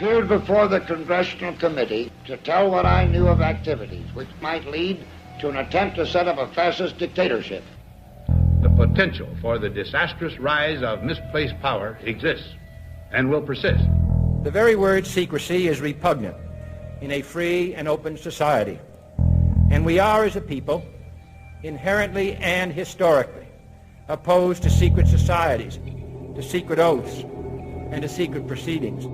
appeared before the Congressional Committee to tell what I knew of activities which might lead to an attempt to set up a fascist dictatorship. The potential for the disastrous rise of misplaced power exists and will persist. The very word secrecy is repugnant in a free and open society. And we are, as a people, inherently and historically opposed to secret societies, to secret oaths, and to secret proceedings.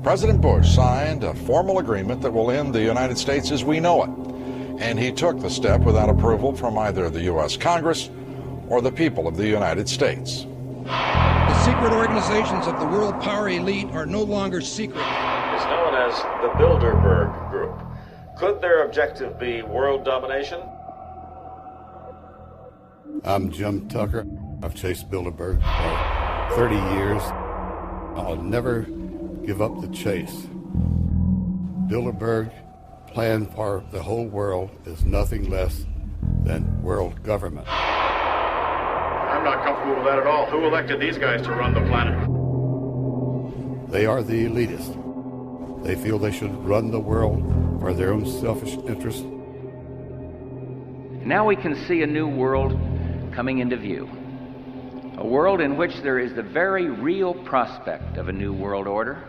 President Bush signed a formal agreement that will end the United States as we know it. And he took the step without approval from either the U.S. Congress or the people of the United States. The secret organizations of the world power elite are no longer secret. It's known as the Bilderberg Group. Could their objective be world domination? I'm Jim Tucker. I've chased Bilderberg for 30 years. I'll never give up the chase. Bilderberg plan for the whole world is nothing less than world government. I'm not comfortable with that at all. Who elected these guys to run the planet? They are the elitists. They feel they should run the world for their own selfish interests. Now we can see a new world coming into view. A world in which there is the very real prospect of a new world order.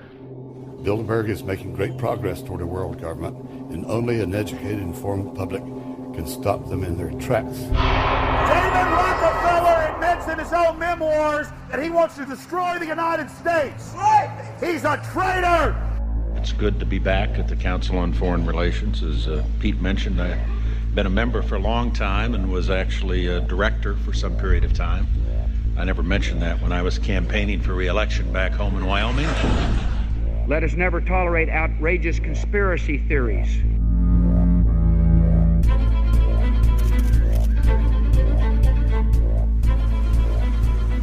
Bilderberg is making great progress toward a world government, and only an educated, informed public can stop them in their tracks. David Rockefeller admits in his own memoirs that he wants to destroy the United States. He's a traitor! It's good to be back at the Council on Foreign Relations. As Pete mentioned, I've been a member for a long time and was actually a director for some period of time. I never mentioned that when I was campaigning for re-election back home in Wyoming. Let us never tolerate outrageous conspiracy theories.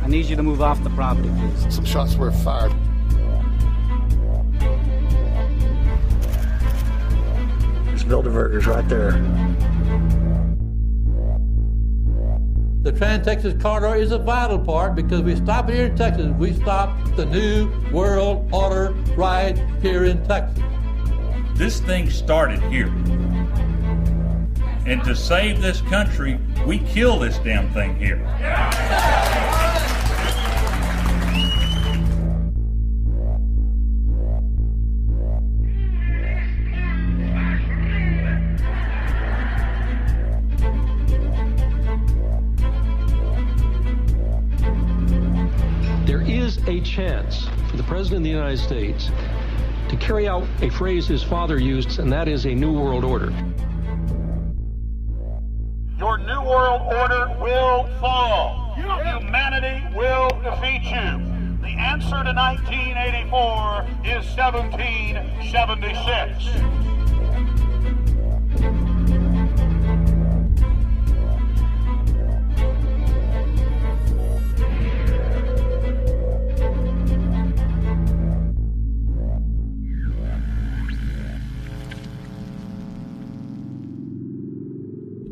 I need you to move off the property, please. Some shots were fired. There's Bilderbergers right there. The Trans-Texas Corridor is a vital part because we stop it here in Texas. We stop the New World Order right here in Texas. This thing started here. And to save this country, we kill this damn thing here. A chance for the President of the United States to carry out a phrase his father used, and that is a New World Order. Your New World Order will fall. Humanity will defeat you. The answer to 1984 is 1776.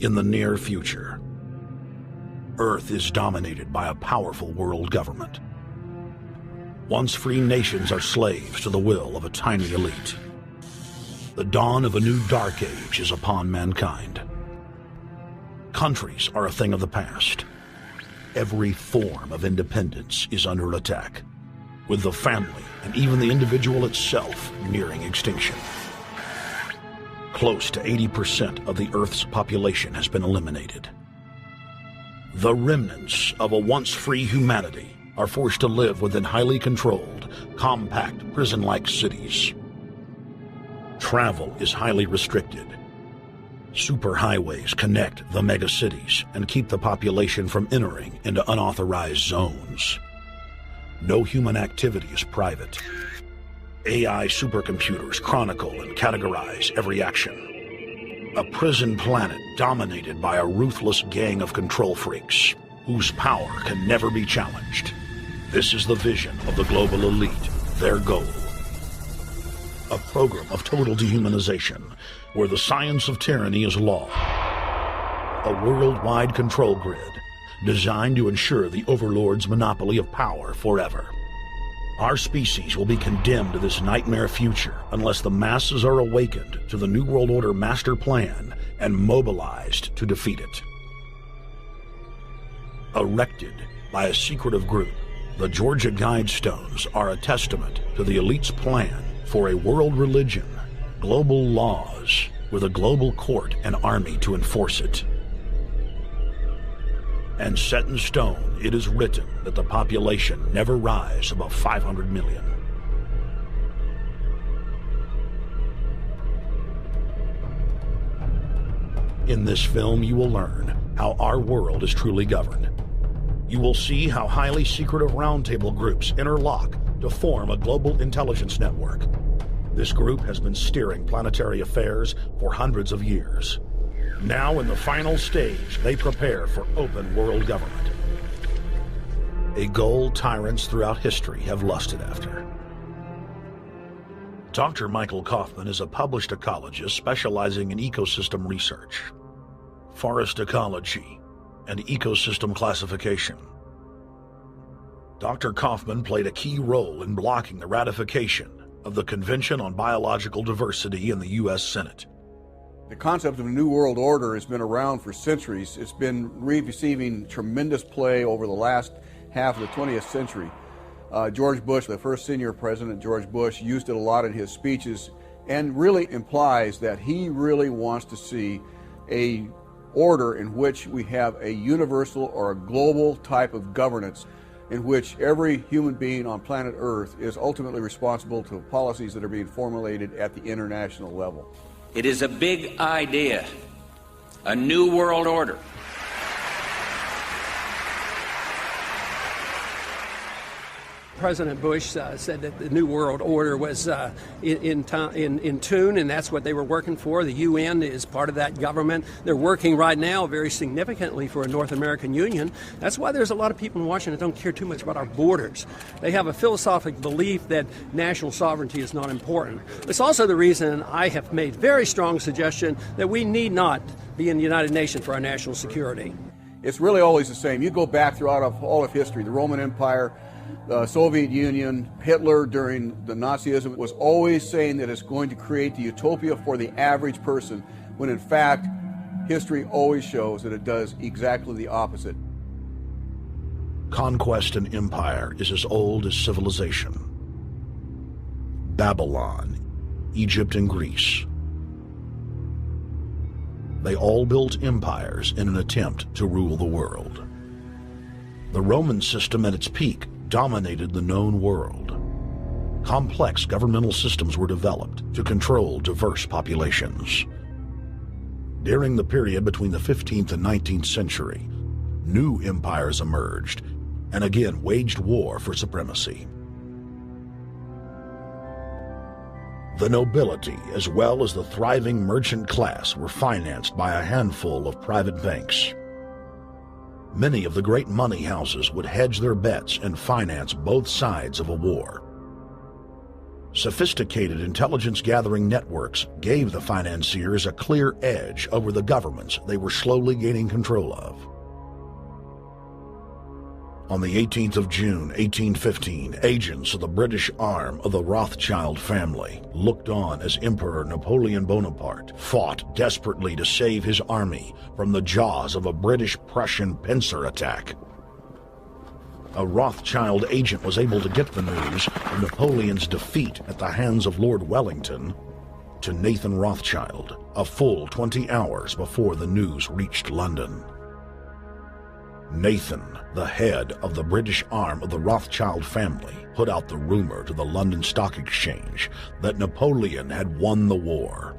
In the near future, Earth is dominated by a powerful world government. Once free nations are slaves to the will of a tiny elite. The dawn of a new dark age is upon mankind. Countries are a thing of the past. Every form of independence is under attack, with the family and even the individual itself nearing extinction. Close to 80% of the Earth's population has been eliminated. The remnants of a once-free humanity are forced to live within highly controlled, compact, prison-like cities. Travel is highly restricted. Superhighways connect the megacities and keep the population from entering into unauthorized zones. No human activity is private. AI supercomputers chronicle and categorize every action. A prison planet dominated by a ruthless gang of control freaks, whose power can never be challenged. This is the vision of the global elite, their goal. A program of total dehumanization, where the science of tyranny is law. A worldwide control grid, designed to ensure the overlord's monopoly of power forever. Our species will be condemned to this nightmare future unless the masses are awakened to the New World Order master plan and mobilized to defeat it. Erected by a secretive group, the Georgia Guidestones are a testament to the elite's plan for a world religion, global laws, with a global court and army to enforce it. And set in stone, it is written that the population never rise above 500 million. In this film, you will learn how our world is truly governed. You will see how highly secretive roundtable groups interlock to form a global intelligence network. This group has been steering planetary affairs for hundreds of years. Now, in the final stage, they prepare for open world government. A goal tyrants throughout history have lusted after. Dr. Michael Kaufman is a published ecologist specializing in ecosystem research, forest ecology, and ecosystem classification. Dr. Kaufman played a key role in blocking the ratification of the Convention on Biological Diversity in the U.S. Senate. The concept of a new world order has been around for centuries. It's been receiving tremendous play over the last half of the 20th century. George Bush, the first senior president, George Bush, used it a lot in his speeches and really implies that he really wants to see a order in which we have a universal or a global type of governance in which every human being on planet Earth is ultimately responsible to policies that are being formulated at the international level. It is a big idea, a new world order. President Bush said that the New World Order was in tune, and that's what they were working for. The UN is part of that government. They're working right now very significantly for a North American Union. That's why there's a lot of people in Washington that don't care too much about our borders. They have a philosophical belief that national sovereignty is not important. It's also the reason I have made very strong suggestion that we need not be in the United Nations for our national security. It's really always the same. You go back throughout all of history, the Roman Empire, the Soviet Union, Hitler during the Nazism was always saying that it's going to create the utopia for the average person, when in fact, history always shows that it does exactly the opposite. Conquest and empire is as old as civilization. Babylon, Egypt, and Greece. They all built empires in an attempt to rule the world. The Roman system at its peak dominated the known world. Complex governmental systems were developed to control diverse populations. During the period between the 15th and 19th century, new empires emerged and again waged war for supremacy. The nobility, as well as the thriving merchant class, were financed by a handful of private banks. Many of the great money houses would hedge their bets and finance both sides of a war. Sophisticated intelligence-gathering networks gave the financiers a clear edge over the governments they were slowly gaining control of. On the 18th of June, 1815, agents of the British arm of the Rothschild family looked on as Emperor Napoleon Bonaparte fought desperately to save his army from the jaws of a British-Prussian pincer attack. A Rothschild agent was able to get the news of Napoleon's defeat at the hands of Lord Wellington to Nathan Rothschild, a full 20 hours before the news reached London. Nathan, the head of the British arm of the Rothschild family, put out the rumor to the London Stock Exchange that Napoleon had won the war.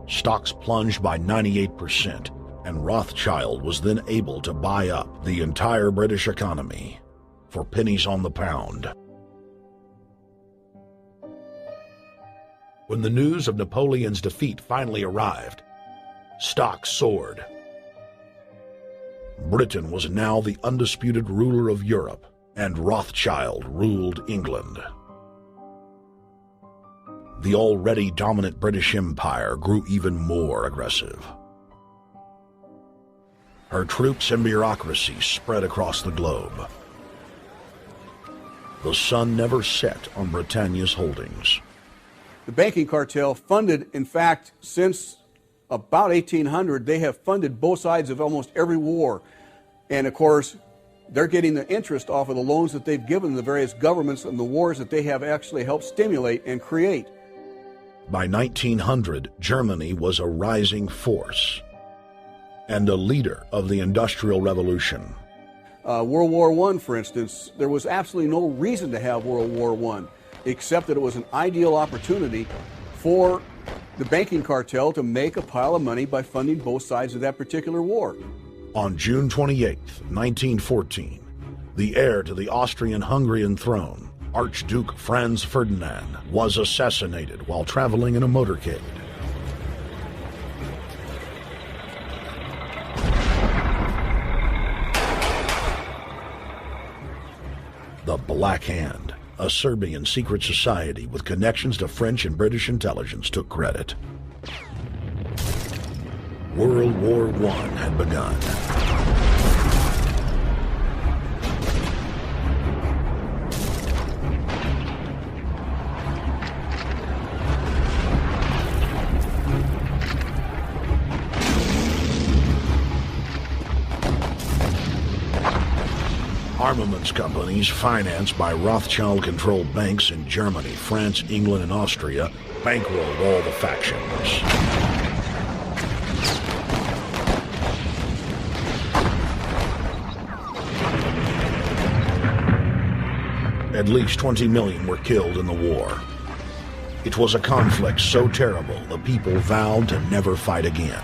Stocks plunged by 98%, and Rothschild was then able to buy up the entire British economy for pennies on the pound. When the news of Napoleon's defeat finally arrived, stocks soared. Britain was now the undisputed ruler of Europe, and Rothschild ruled England. The already dominant British Empire grew even more aggressive. Her troops and bureaucracy spread across the globe. the sun never set on Britannia's holdings. The banking cartel funded, in fact, since about 1800, they have funded both sides of almost every war. And of course, they're getting the interest off of the loans that they've given the various governments and the wars that they have actually helped stimulate and create. By 1900, Germany was a rising force and a leader of the Industrial Revolution. World War I, for instance, there was absolutely no reason to have World War I, except that it was an ideal opportunity for the banking cartel to make a pile of money by funding both sides of that particular war. On June 28, 1914, the heir to the Austrian-Hungarian throne, Archduke Franz Ferdinand, was assassinated while traveling in a motorcade. The Black Hand, a Serbian secret society with connections to French and British intelligence, took credit. World War I had begun. Armaments companies financed by Rothschild-controlled banks in Germany, France, England, and Austria bankrolled all the factions. At least 20 million were killed in the war. It was a conflict so terrible the people vowed to never fight again.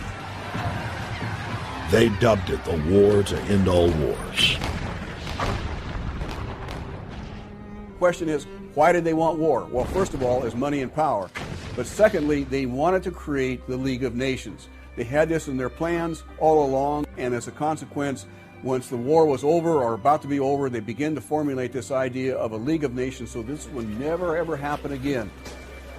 They dubbed it the War to End All Wars. Question is, why did they want war? Well, first of all, is money and power. But secondly, they wanted to create the League of Nations. They had this in their plans all along, and as a consequence, once the war was over or about to be over, they began to formulate this idea of a League of Nations, so this would never ever happen again.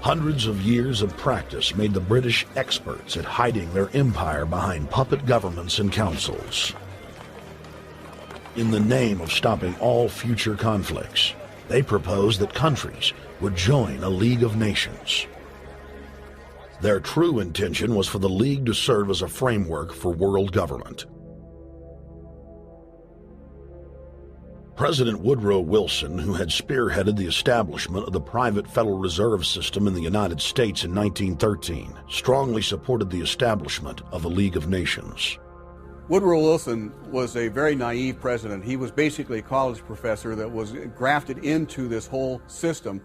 Hundreds of years of practice made the British experts at hiding their empire behind puppet governments and councils. In the name of stopping all future conflicts, they proposed that countries would join a League of Nations. Their true intention was for the League to serve as a framework for world government. President Woodrow Wilson, who had spearheaded the establishment of the private Federal Reserve System in the United States in 1913, strongly supported the establishment of the League of Nations. Woodrow Wilson was a very naive president. He was basically a college professor that was grafted into this whole system.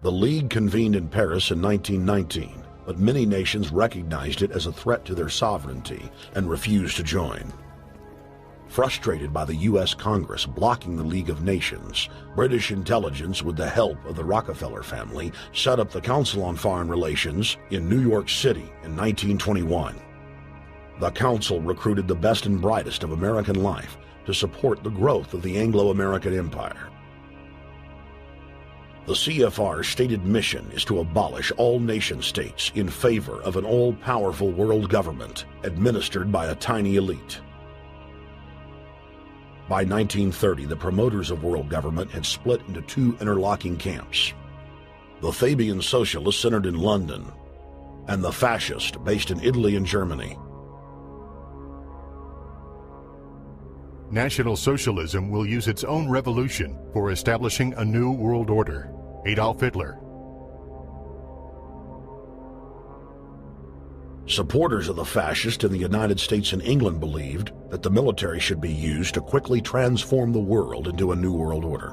The League convened in Paris in 1919, but many nations recognized it as a threat to their sovereignty and refused to join. Frustrated by the U.S. Congress blocking the League of Nations, British intelligence, with the help of the Rockefeller family, set up the Council on Foreign Relations in New York City in 1921. The council recruited the best and brightest of American life to support the growth of the Anglo-American Empire. The CFR's stated mission is to abolish all nation-states in favor of an all-powerful world government administered by a tiny elite. By 1930, the promoters of world government had split into two interlocking camps: the Fabian socialists centered in London, and the fascist based in Italy and Germany. National Socialism will use its own revolution for establishing a new world order. Adolf Hitler. Supporters of the fascists in the United States and England believed that the military should be used to quickly transform the world into a new world order,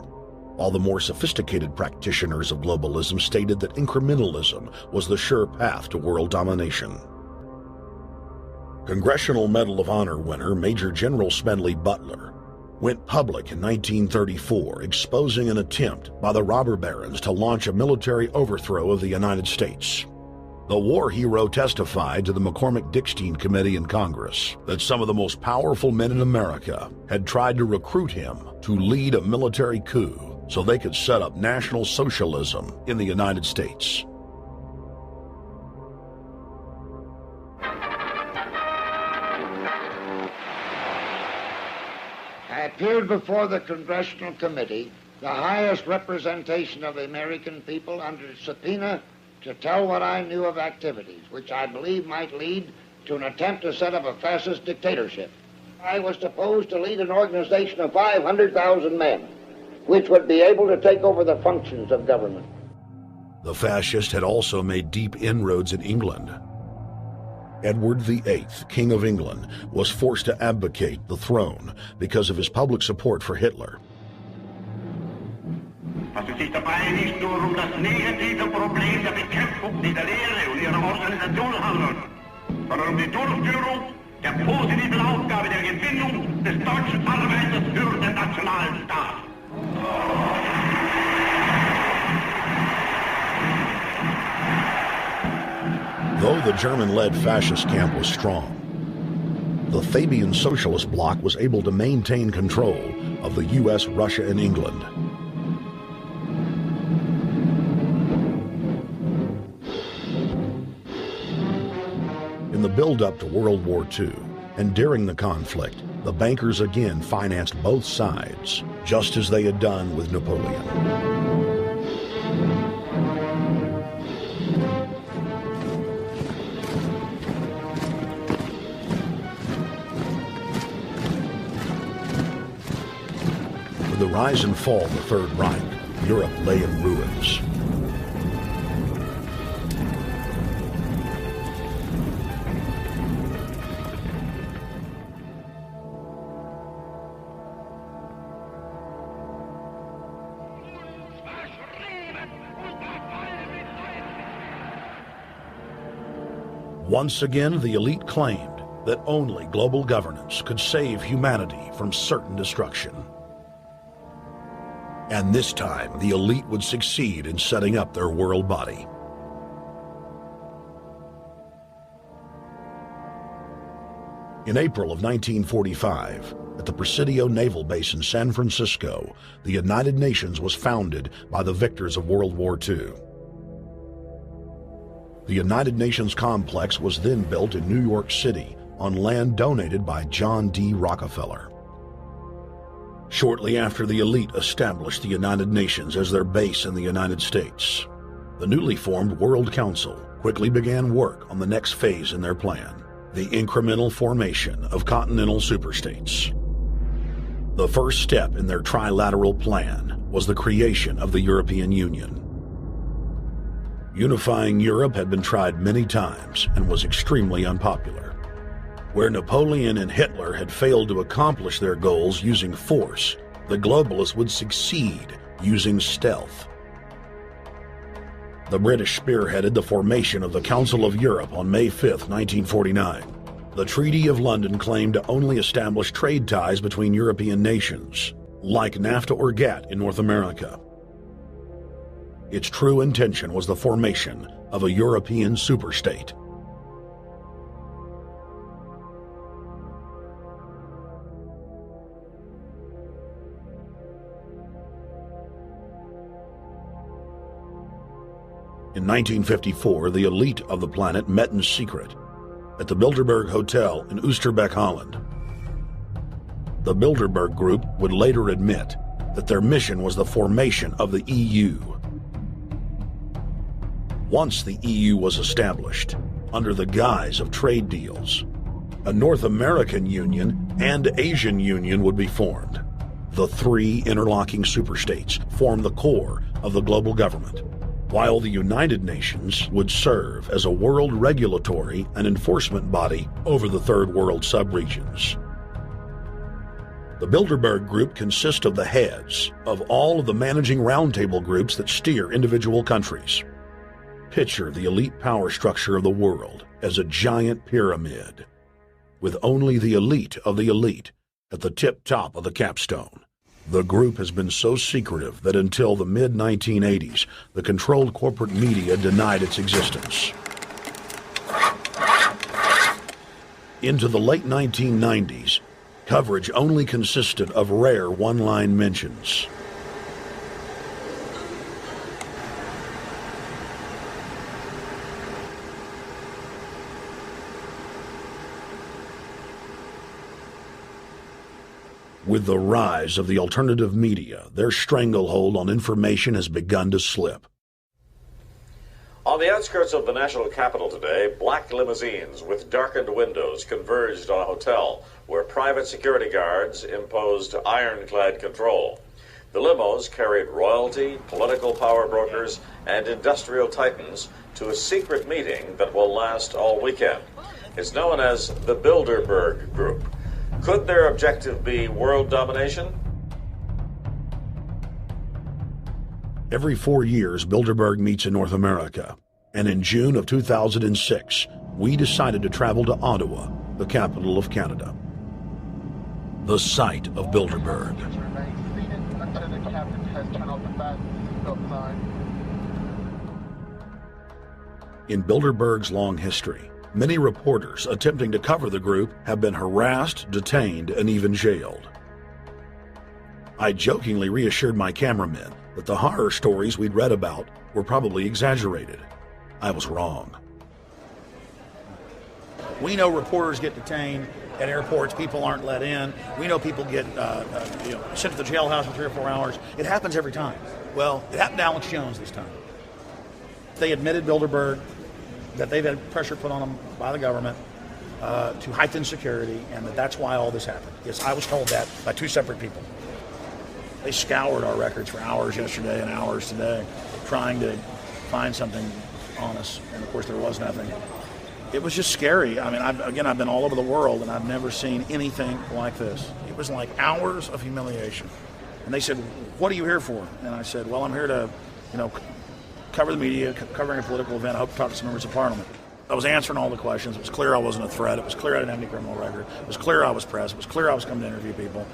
while the more sophisticated practitioners of globalism stated that incrementalism was the sure path to world domination. Congressional Medal of Honor winner Major General Smedley Butler went public in 1934, exposing an attempt by the robber barons to launch a military overthrow of the United States. The war hero testified to the McCormick-Dickstein Committee in Congress that some of the most powerful men in America had tried to recruit him to lead a military coup so they could set up National Socialism in the United States. I appeared before the Congressional Committee the highest representation of the American people under subpoena to tell what I knew of activities which I believe might lead to an attempt to set up a fascist dictatorship. I was supposed to lead an organization of 500,000 men, which would be able to take over the functions of government. The fascist had also made deep inroads in England. Edward VIII, King of England, was forced to abdicate the throne because of his public support for Hitler. Was es sich dabei nicht nur das negative Problem der Bekämpfung dieser Lehre und ihrer Organisation handelt, sondern die Durchführung der positiven Aufgabe der Gewinnung des deutschen Arbeiters für den nationalen Staat. Though the German-led fascist camp was strong, the Fabian Socialist Bloc was able to maintain control of the U.S., Russia, and England. In the build-up to World War II, and during the conflict, the bankers again financed both sides, just as they had done with Napoleon. With the rise and fall of the Third Reich, Europe lay in ruins. Once again, the elite claimed that only global governance could save humanity from certain destruction. And this time, the elite would succeed in setting up their world body. In April of 1945, at the Presidio Naval Base in San Francisco, the United Nations was founded by the victors of World War II. The United Nations complex was then built in New York City on land donated by John D. Rockefeller. Shortly after the elite established the United Nations as their base in the United States, the newly formed World Council quickly began work on the next phase in their plan, the incremental formation of continental superstates. The first step in their trilateral plan was the creation of the European Union. Unifying Europe had been tried many times and was extremely unpopular. Where Napoleon and Hitler had failed to accomplish their goals using force, the globalists would succeed using stealth. The British spearheaded the formation of the Council of Europe on May 5, 1949. The Treaty of London claimed to only establish trade ties between European nations, like NAFTA or GATT in North America. Its true intention was the formation of a European superstate. In 1954, the elite of the planet met in secret at the Bilderberg Hotel in Oosterbeek, Holland. The Bilderberg Group would later admit that their mission was the formation of the EU. Once the EU was established, under the guise of trade deals, a North American Union and Asian Union would be formed. The three interlocking superstates formed the core of the global government, while the United Nations would serve as a world regulatory and enforcement body over the Third World subregions. The Bilderberg Group consists of the heads of all of the managing roundtable groups that steer individual countries. Picture the elite power structure of the world as a giant pyramid, with only the elite of the elite at the tip-top of the capstone. The group has been so secretive that until the mid-1980s, the controlled corporate media denied its existence. Into the late 1990s, coverage only consisted of rare one-line mentions. With the rise of the alternative media, their stranglehold on information has begun to slip. On the outskirts of the national capital today, black limousines with darkened windows converged on a hotel where private security guards imposed ironclad control. The limos carried royalty, political power brokers, and industrial titans to a secret meeting that will last all weekend. It's known as the Bilderberg Group. Could their objective be world domination? Every 4 years, Bilderberg meets in North America, and in June of 2006, we decided to travel to Ottawa, the capital of Canada. The site of Bilderberg. In Bilderberg's long history, many reporters attempting to cover the group have been harassed, detained, and even jailed. I jokingly reassured my cameramen that the horror stories we'd read about were probably exaggerated. I was wrong. We know reporters get detained at airports. People aren't let in. We know people get sent to the jailhouse in 3 or 4 hours. It happens every time. Well, it happened to Alex Jones this time. They admitted, Bilderberg, that they've had pressure put on them by the government to heighten security, and that's why all this happened. Yes, I was told that by 2 separate people. They scoured our records for hours yesterday and hours today, trying to find something on us, and of course there was nothing. It was just scary. I mean, I've been all over the world, and I've never seen anything like this. It was like hours of humiliation. And they said, "What are you here for?" And I said, "Well, I'm here to, cover the media, covering a political event. I hope to talk to some members of Parliament." I was answering all the questions. It was clear I wasn't a threat. It was clear I didn't have any criminal record. It was clear I was pressed. It was clear I was coming to interview people.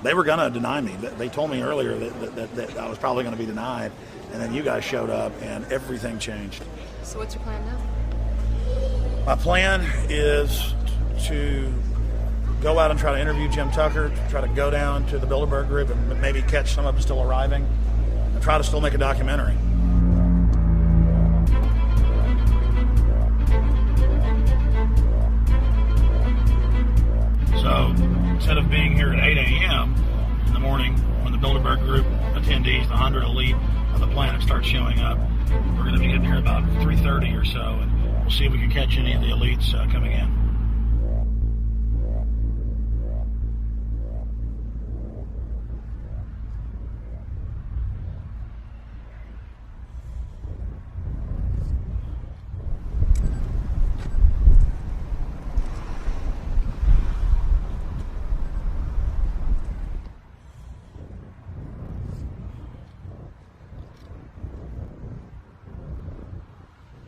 They were going to deny me. They told me earlier that I was probably going to be denied, and then you guys showed up, and everything changed. So what's your plan now? My plan is to go out and try to interview Jim Tucker, try to go down to the Bilderberg Group and maybe catch some of them still arriving, and try to still make a documentary. So instead of being here at 8 a.m. in the morning when the Bilderberg Group attendees, the 100 elite of the planet, start showing up, we're going to be getting here about 3:30 or so, and we'll see if we can catch any of the elites coming in.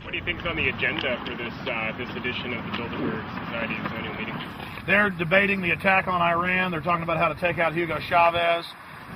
What do you think is on the agenda for this edition of the Bilderberg Society's annual meeting? They're debating the attack on Iran. They're talking about how to take out Hugo Chavez.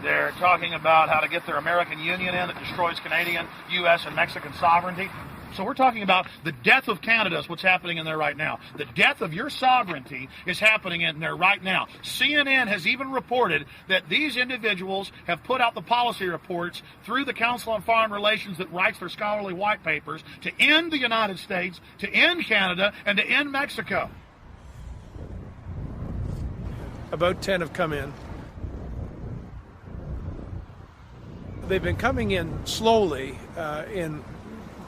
They're talking about how to get their American Union in that destroys Canadian, U.S., and Mexican sovereignty. So we're talking about the death of Canada is what's happening in there right now. The death of your sovereignty is happening in there right now. CNN has even reported that these individuals have put out the policy reports through the Council on Foreign Relations that writes their scholarly white papers to end the United States, to end Canada, and to end Mexico. About 10 have come in. They've been coming in slowly in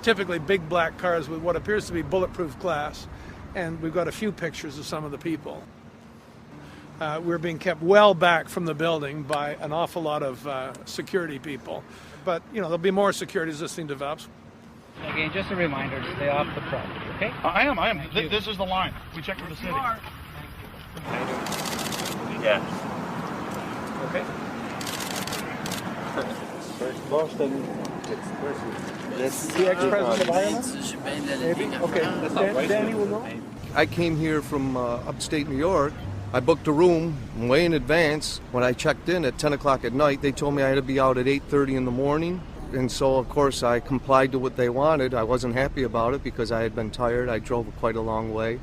typically big black cars with what appears to be bulletproof glass, and we've got a few pictures of some of the people. We're being kept well back from the building by an awful lot of security people, but there'll be more security as this thing develops. Again, just a reminder to stay off the property, okay? I am. This is the line. We checked with the city. Yeah. Okay. First Boston. The ex-president of Ireland? Maybe? Okay. Danny will know. I came here from upstate New York. I booked a room way in advance. When I checked in at 10 o'clock at night, they told me I had to be out at 8:30 in the morning. And so, of course, I complied to what they wanted. I wasn't happy about it because I had been tired. I drove quite a long way.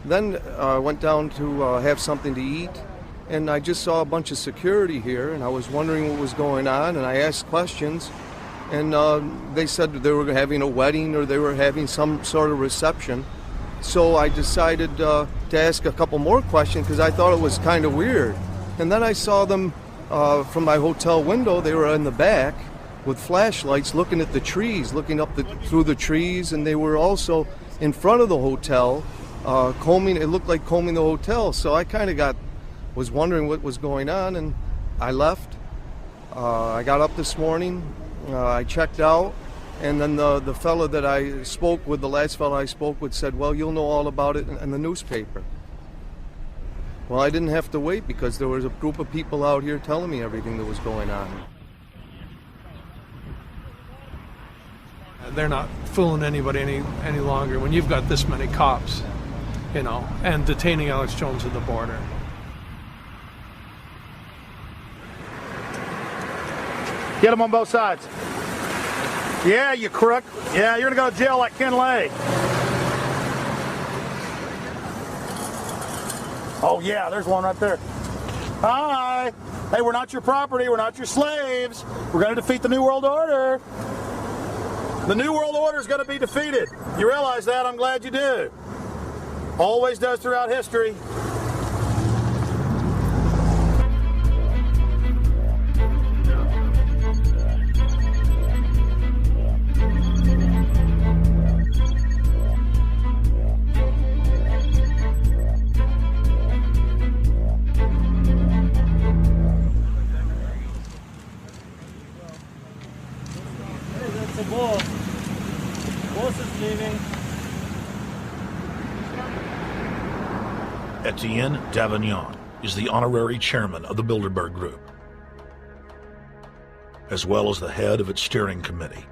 Then I went down to have something to eat, and I just saw a bunch of security here, and I was wondering what was going on, and I asked questions. And they said they were having a wedding or they were having some sort of reception. So I decided to ask a couple more questions because I thought it was kind of weird. And then I saw them from my hotel window. They were in the back with flashlights looking at the trees, looking up through the trees, and they were also in front of the hotel, combing. It looked like combing the hotel. So I kind of was wondering what was going on, and I left. I got up this morning. I checked out, and then the fellow that I spoke with, the last fellow I spoke with, said, "Well, you'll know all about it in the newspaper." Well, I didn't have to wait because there was a group of people out here telling me everything that was going on. They're not fooling anybody any longer when you've got this many cops, and detaining Alex Jones at the border. Get him on both sides. Yeah, you crook. Yeah, you're going to go to jail like Ken Lay. Oh, yeah, there's one right there. Hi. Hey, we're not your property. We're not your slaves. We're going to defeat the New World Order. The New World Order is going to be defeated. You realize that? I'm glad you do. Always does throughout history. Etienne Davignon is the honorary chairman of the Bilderberg Group, as well as the head of its steering committee.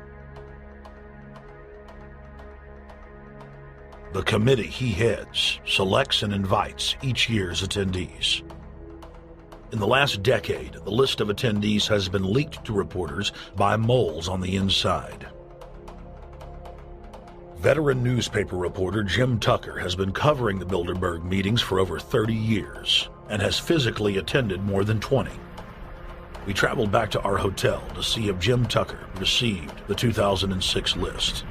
The committee he heads selects and invites each year's attendees. In the last decade, the list of attendees has been leaked to reporters by moles on the inside. Veteran newspaper reporter Jim Tucker has been covering the Bilderberg meetings for over 30 years and has physically attended more than 20. We traveled back to our hotel to see if Jim Tucker received the 2006 list.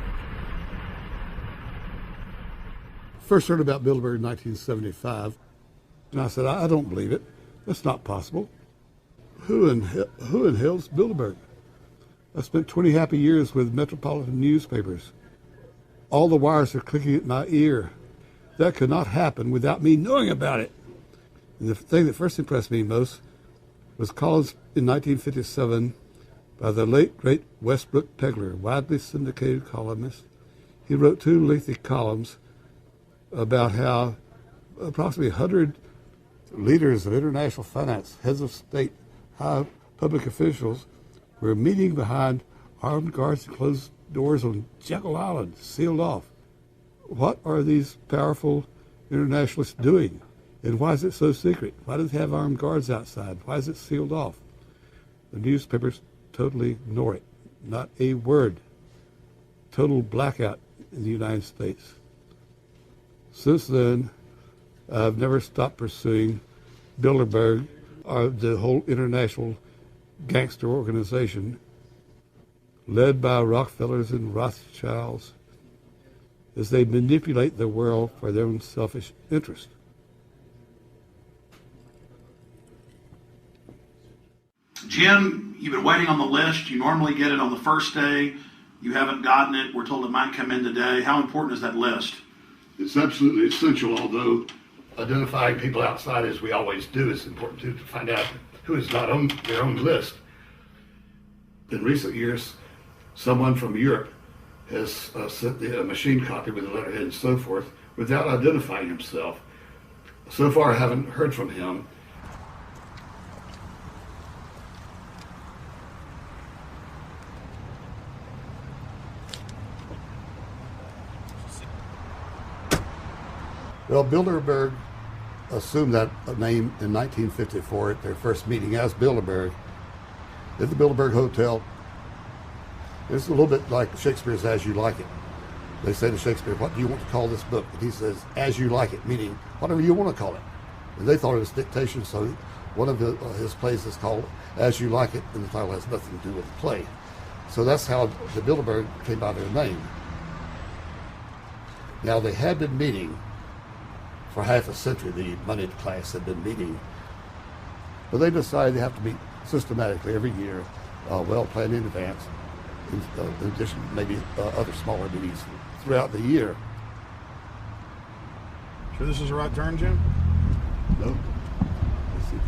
First heard about Bilderberg in 1975, and I said, I don't believe it. That's not possible. Who in hell's Bilderberg? I spent 20 happy years with metropolitan newspapers. All the wires are clicking at my ear. That could not happen without me knowing about it. And the thing that first impressed me most was columns in 1957 by the late, great Westbrook Pegler, widely syndicated columnist. He wrote 2 lengthy columns about how approximately 100 leaders of international finance, heads of state, high public officials were meeting behind armed guards and closed doors on Jekyll Island, sealed off. What are these powerful internationalists doing? And why is it so secret? Why do they have armed guards outside? Why is it sealed off? The newspapers totally ignore it. Not a word. Total blackout in the United States. Since then, I've never stopped pursuing Bilderberg, or the whole international gangster organization led by Rockefellers and Rothschilds, as they manipulate the world for their own selfish interest. Jim, you've been waiting on the list. You normally get it on the first day. You haven't gotten it. We're told it might come in today. How important is that list? It's absolutely essential, although identifying people outside, as we always do, is important too, to find out who is not on their own list. In recent years, someone from Europe has sent a machine copy with a letterhead and so forth without identifying himself. So far, I haven't heard from him. Well, Bilderberg assumed that name in 1954 at their first meeting as Bilderberg at the Bilderberg Hotel. It's a little bit like Shakespeare's As You Like It. They say to Shakespeare, "What do you want to call this book?" And he says, "As you like it," meaning whatever you want to call it. And they thought it was dictation, so one of his plays is called As You Like It, and the title has nothing to do with the play. So that's how the Bilderberg came by their name. Now, they had been meeting for half a century. The moneyed class had been meeting But they decide they have to meet systematically every year, well planned in advance, in addition to maybe other smaller meetings throughout the year. Sure this is the right turn, Jim? No.